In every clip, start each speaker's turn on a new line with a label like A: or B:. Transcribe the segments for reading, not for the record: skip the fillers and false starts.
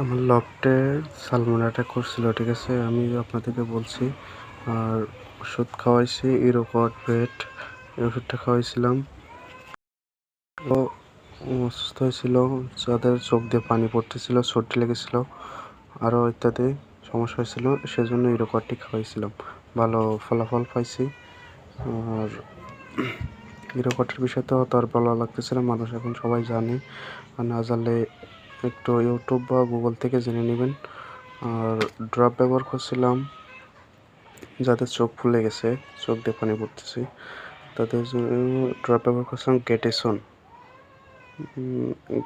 A: আমার লফটে salmon attack করছিল, ঠিক আছে। আমি আপনাদেরকে বলছি। আর ওষুধ খাওয়াইছি, ইরোকট ভেট, এই ওষুধটা খাওয়াইছিলাম। ও অসুস্থ হয়েছিল, যাদের চোখ দিয়ে পানি পড়তেছিল, সর্দি লেগেছিল, আরও ইত্যাদি সমস্যা হয়েছিল, সেজন্য ইরোকটটি খাওয়াইছিলাম। ভালো ফলাফল পাইছি। আর ইরোকটের বিষয় তো আর ভালো লাগতেছিল, মানুষ এখন সবাই জানে। আর না জানলে একটু ইউটিউব বা গুগল থেকে জেনে নেবেন। আর ড্রপ ব্যবহার করছিলাম যাদের চোখ ফুলে গেছে, চোখ দিয়ে পানি পড়তেছে, তাদের জন্য ড্রপ ব্যবহার করছিলাম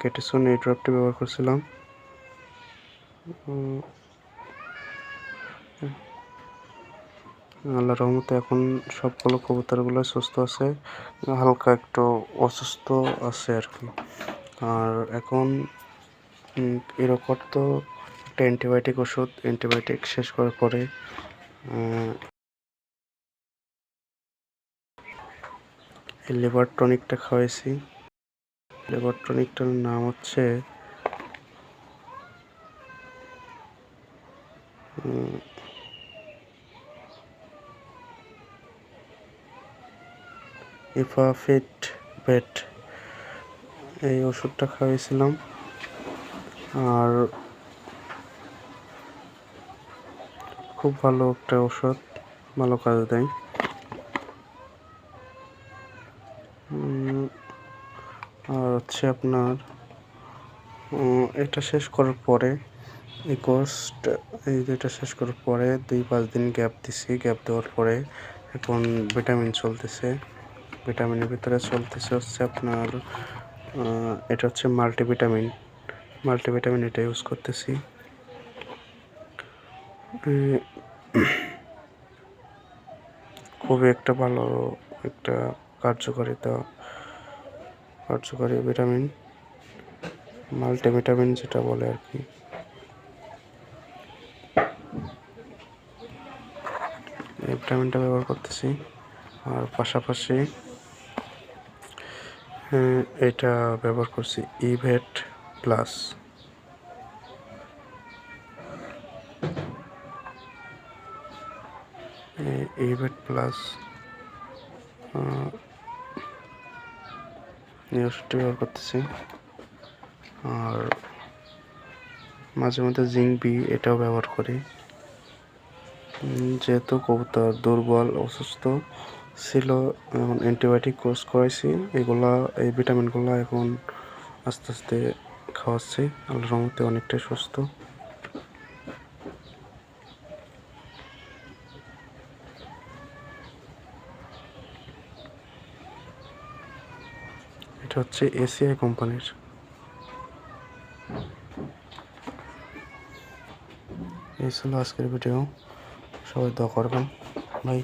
A: গেটেসন এই ড্রপটি ব্যবহার করছিলাম। আল্লাহর রহমতে এখন সবগুলো কবুতরগুলো সুস্থ আছে, হালকা একটু অসুস্থ আছে আর কি। আর এখন এরকম তো একটা অ্যান্টিবায়োটিক ওষুধ, অ্যান্টিবায়োটিক শেষ করার পরে লিভার টনিকটা খাওয়াইছি। লিভার টনিকটার নাম হচ্ছে ইফাফিট ভেট, এই ওষুধটা খাওয়াইছিলাম। আর খুব ভালো একটা ওষুধ, ভালো কাজ দেয়। আর হচ্ছে আপনার এটা শেষ করার পরে এই দুইটা শেষ করার পরে 2-5 দিন গ্যাপ দিছি। গ্যাপ দেওয়ার পরে এখন ভিটামিন চলতেছে। ভিটামিনের ভিতরে চলতেছে হচ্ছে আপনার এটা হচ্ছে মাল্টিভিটামিন এটা ইউজ করতেছি। খুবই একটা ভালো একটা কার্যকারী ভিটামিন, মাল্টিভিটামিন যেটা বলে আর কি। এই ভিটামিনটা ব্যবহার করতেছি। আর পাশাপাশি এটা ব্যবহার করছি ইভেট প্লাস। ইভেট প্লাস এই ওষুধটি ব্যবহার করতেছি। আর মাঝে মধ্যে জিঙ্ক বি এটাও ব্যবহার করি, যেহেতু কবুতর দুর্বল অসুস্থ ছিল। এখন অ্যান্টিবায়োটিক কোর্স করাইছি, এই ভিটামিনগুলো এখন আস্তে আস্তে খাওয়াচ্ছি। আল্লাহর রহমতে অনেকটাই সুস্থ। এটা হচ্ছে এসিআই কোম্পানির। এই ছিল আজকের ভিডিও, সবাই দোয়া করবেন ভাই।